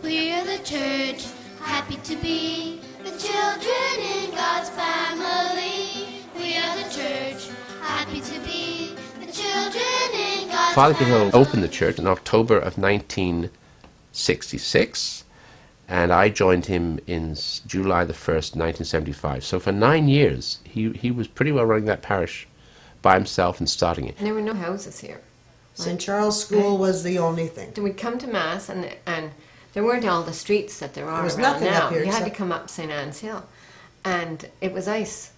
We are the church, happy to be the children in God's family. We are the church, happy to be the children in God's Father family. Cahill opened the church in October of 1966, and I joined him in July the 1st, 1975. So for 9 years, he was pretty well running that parish by himself and starting it. And there were no houses here. St. Charles School was the only thing. So we'd come to Mass, and there weren't all the streets that there are was around nothing now. up here You had to except- come up St. Anne's Hill. And it was ice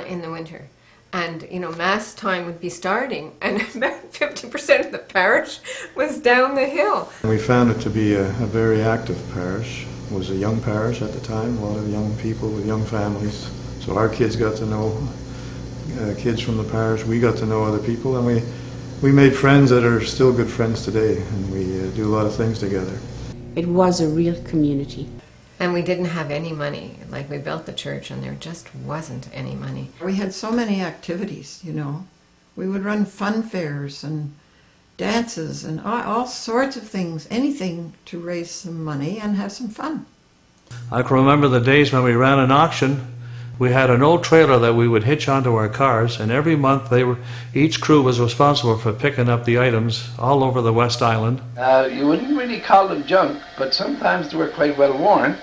in the winter. And, Mass time would be starting, and about 50% of the parish was down the hill. We found it to be a very active parish. It was a young parish at the time, a lot of young people with young families. So our kids got to know kids from the parish. We got to know other people, and we made friends that are still good friends today, and we do a lot of things together. It was a real community. And we didn't have any money. Like, we built the church, and there just wasn't any money. We had so many activities, We would run fun fairs and dances and all sorts of things, anything to raise some money and have some fun. I can remember the days when we ran an auction. We had an old trailer that we would hitch onto our cars, and every month each crew was responsible for picking up the items all over the West Island. You wouldn't really call them junk, but sometimes they were quite well worn.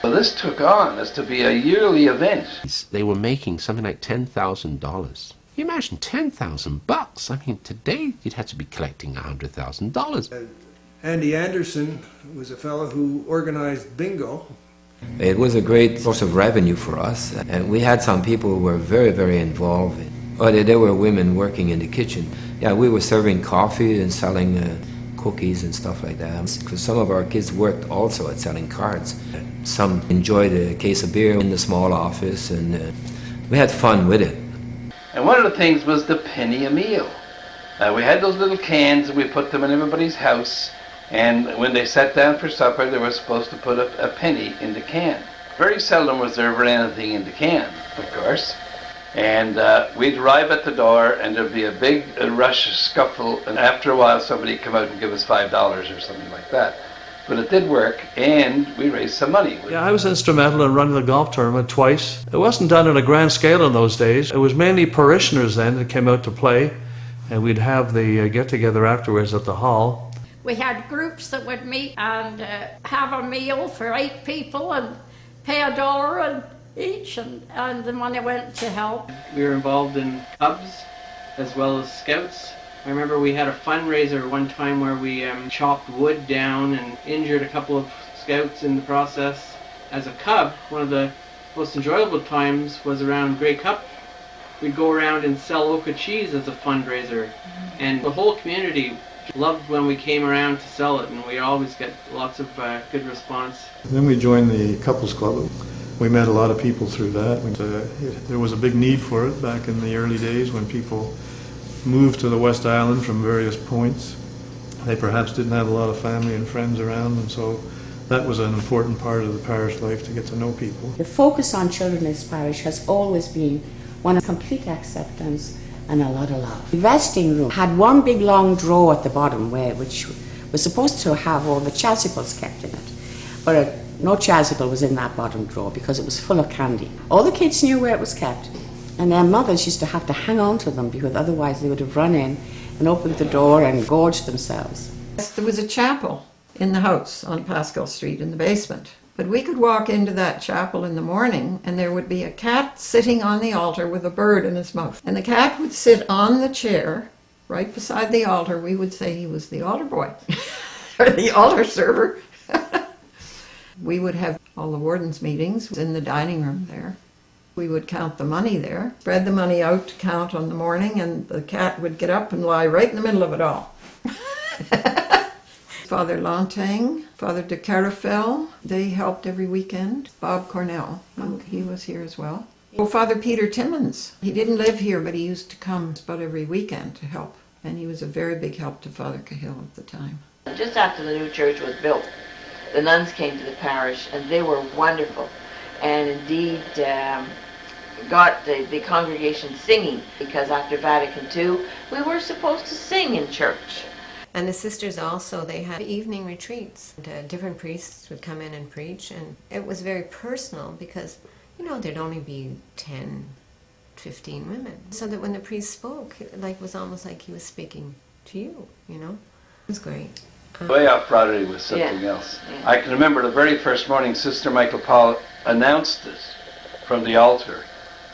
So this took on as to be a yearly event. They were making something like $10,000. You imagine $10,000? I mean, today you'd have to be collecting $100,000. Andy Anderson was a fellow who organized bingo. It was a great source of revenue for us, and we had some people who were very, very involved. There were women working in the kitchen. Yeah, we were serving coffee and selling cookies and stuff like that, because some of our kids worked also at selling cards. Some enjoyed a case of beer in the small office, and we had fun with it. And one of the things was the penny a meal. We had those little cans, and we put them in everybody's house. And when they sat down for supper, they were supposed to put a penny in the can. Very seldom was there ever anything in the can, of course. And we'd arrive at the door, and there'd be a big rush, scuffle, and after a while somebody'd come out and give us $5 or something like that. But it did work, and we raised some money. Yeah, I was instrumental in running the golf tournament twice. It wasn't done on a grand scale in those days. It was mainly parishioners then that came out to play, and we'd have the get-together afterwards at the hall. We had groups that would meet and have a meal for 8 people and pay $1 each, and the money went to help. We were involved in clubs as well as scouts. I remember we had a fundraiser one time where we chopped wood down and injured a couple of scouts in the process. As a cub, one of the most enjoyable times was around Grey Cup. We'd go around and sell Oka cheese as a fundraiser, and the whole community loved when we came around to sell it, and we always get lots of good response. Then we joined the Couples Club. We met a lot of people through that. There was a big need for it back in the early days when people moved to the West Island from various points. They perhaps didn't have a lot of family and friends around, and so that was an important part of the parish life, to get to know people. The focus on children in this parish has always been one of complete acceptance and a lot of love. The vesting room had one big long drawer at the bottom which was supposed to have all the chasubles kept in it. But no chasuble was in that bottom drawer because it was full of candy. All the kids knew where it was kept, and their mothers used to have to hang on to them because otherwise they would have run in and opened the door and gorged themselves. There was a chapel in the house on Pascal Street in the basement. But we could walk into that chapel in the morning and there would be a cat sitting on the altar with a bird in his mouth. And the cat would sit on the chair right beside the altar. We would say he was the altar boy or the altar server. We would have all the wardens' meetings in the dining room there. We would count the money there, spread the money out to count on the morning, and the cat would get up and lie right in the middle of it all. Father Lontang, Father de Carafel, they helped every weekend. Bob Cornell, he was here as well. Oh, Father Peter Timmons, he didn't live here, but he used to come about every weekend to help. And he was a very big help to Father Cahill at the time. Just after the new church was built, the nuns came to the parish, and they were wonderful. And indeed, got the congregation singing, because after Vatican II, we were supposed to sing in church. And the sisters also, they had evening retreats. And, different priests would come in and preach, and it was very personal because, you know, there'd only be 10, 15 women. So that when the priest spoke, it was almost like he was speaking to you, you know? It was great. Way Off Broadway was something else. I can remember the very first morning Sister Michael Paul announced it from the altar,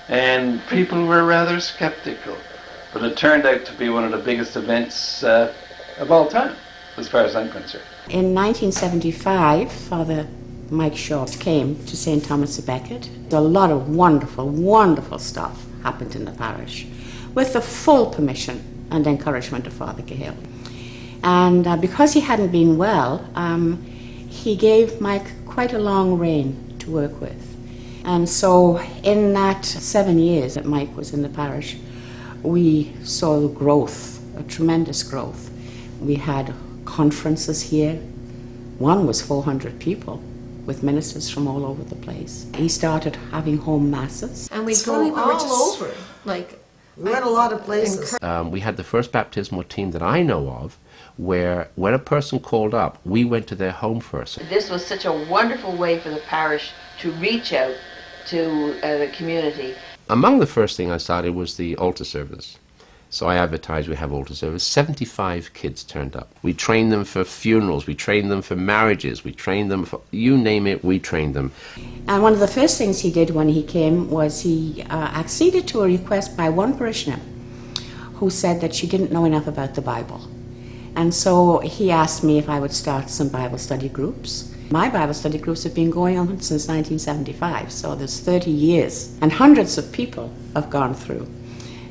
and people were rather skeptical. But it turned out to be one of the biggest events of all time, as far as I'm concerned. In 1975, Father Mike Shaw came to St. Thomas of Becket. A lot of wonderful, wonderful stuff happened in the parish with the full permission and encouragement of Father Cahill. And because he hadn't been well, he gave Mike quite a long rein to work with. And so in that 7 years that Mike was in the parish, we saw the growth, a tremendous growth. We had conferences here. One was 400 people with ministers from all over the place. He started having home masses. And we'd It's go funny, we were all just- over. Like, We went a lot of places. We had the first baptismal team that I know of where when a person called up, we went to their home first. This was such a wonderful way for the parish to reach out to the community. Among the first thing I started was the altar service. So I advertised we have altar service. 75 kids turned up. We trained them for funerals, we trained them for marriages, we trained them for, you name it, we trained them. And one of the first things he did when he came was he acceded to a request by one parishioner who said that she didn't know enough about the Bible. And so he asked me if I would start some Bible study groups. My Bible study groups have been going on since 1975, so there's 30 years. And hundreds of people have gone through.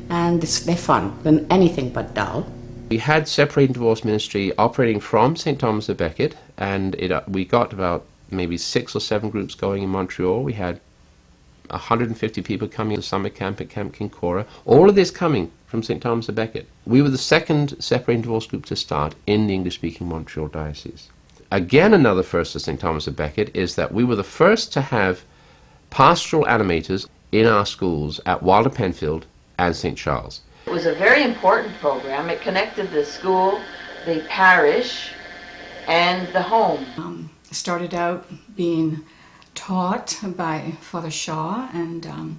And they're fun, than anything but dull. We had Separate and Divorce Ministry operating from St. Thomas of Becket, and we got about maybe 6 or 7 groups going in Montreal. We had 150 people coming to summer camp at Camp Kincora. All of this coming from St. Thomas of Becket. We were the second Separate and Divorce group to start in the English-speaking Montreal Diocese. Again, another first of St. Thomas of Becket is that we were the first to have pastoral animators in our schools at Wilder Penfield and St. Charles. It was a very important program. It connected the school, the parish, and the home. Started out being taught by Father Shaw and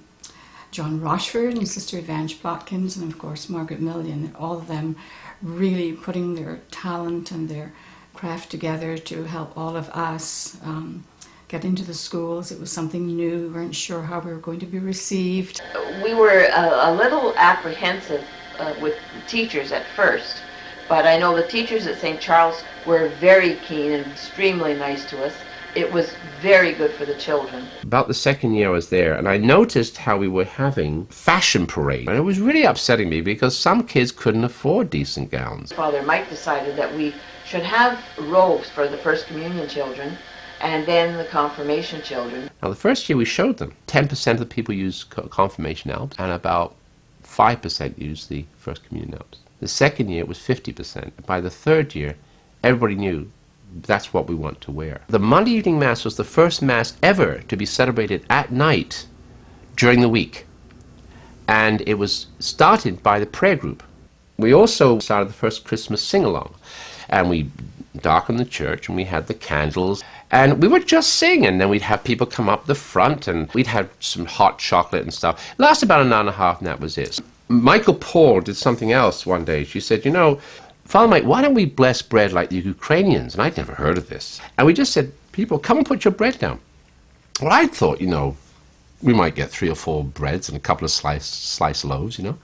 John Rochford and Sister Evange Plotkins and of course Margaret Millian, all of them really putting their talent and their craft together to help all of us get into the schools. It was something new. We weren't sure how we were going to be received. We were a little apprehensive with the teachers at first, but I know the teachers at St. Charles were very keen and extremely nice to us. It was very good for the children. About the second year I was there, and I noticed how we were having fashion parade. And it was really upsetting me because some kids couldn't afford decent gowns. Father Mike decided that we should have robes for the First Communion children and then the confirmation children. Now the first year we showed them. 10% of the people used confirmation albs, and about 5% used the First Communion albs. The second year it was 50%. By the third year, everybody knew that's what we want to wear. The Monday evening Mass was the first Mass ever to be celebrated at night during the week. And it was started by the prayer group. We also started the first Christmas sing-along. And we darkened the church and we had the candles. And we would just sing, and then we'd have people come up the front and we'd have some hot chocolate and stuff. It lasted about an hour and a half and that was it. Michael Paul did something else one day. She said, you know, Father Mike, why don't we bless bread like the Ukrainians? And I'd never heard of this. And we just said, people, come and put your bread down. Well, I thought, you know, we might get 3 or 4 breads and a couple of sliced loaves, you know.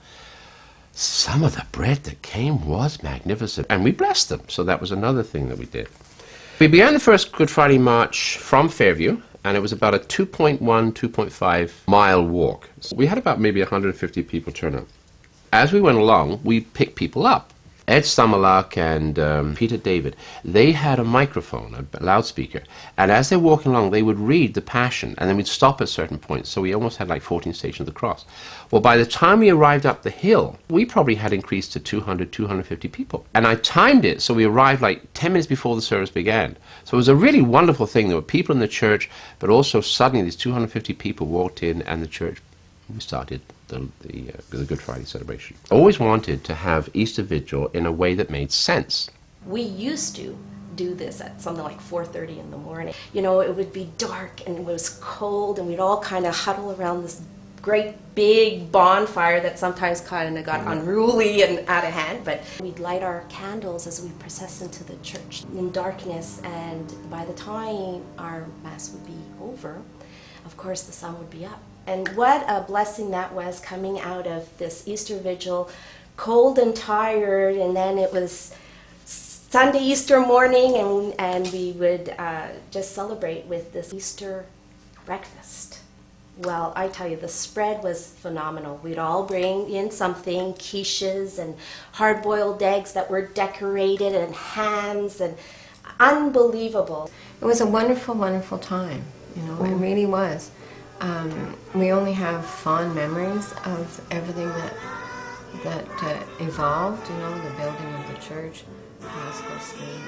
Some of the bread that came was magnificent. And we blessed them. So that was another thing that we did. We began the first Good Friday March from Fairview, and it was about a 2.1, 2.5 mile walk. So we had about maybe 150 people turn up. As we went along, we picked people up. Ed Summerlock and Peter David, they had a microphone, a loudspeaker, and as they're walking along, they would read the Passion, and then we'd stop at certain points, so we almost had like 14 Stations of the Cross. Well, by the time we arrived up the hill, we probably had increased to 200, 250 people. And I timed it, so we arrived like 10 minutes before the service began. So it was a really wonderful thing. There were people in the church, but also suddenly these 250 people walked in, and the church, we started the Good Friday celebration. I always wanted to have Easter Vigil in a way that made sense. We used to do this at something like 4:30 in the morning. You know, it would be dark and it was cold and we'd all kind of huddle around this great big bonfire that sometimes kind of got unruly and out of hand, but we'd light our candles as we process into the church in darkness, and by the time our Mass would be over, of course the sun would be up. And what a blessing that was, coming out of this Easter Vigil, cold and tired, and then it was Sunday, Easter morning, and we would just celebrate with this Easter breakfast. Well, I tell you, the spread was phenomenal. We'd all bring in something, quiches and hard-boiled eggs that were decorated, and hams, and unbelievable. It was a wonderful, wonderful time. You know, it really was. We only have fond memories of everything that evolved. You know, the building of the church, Paschal Street.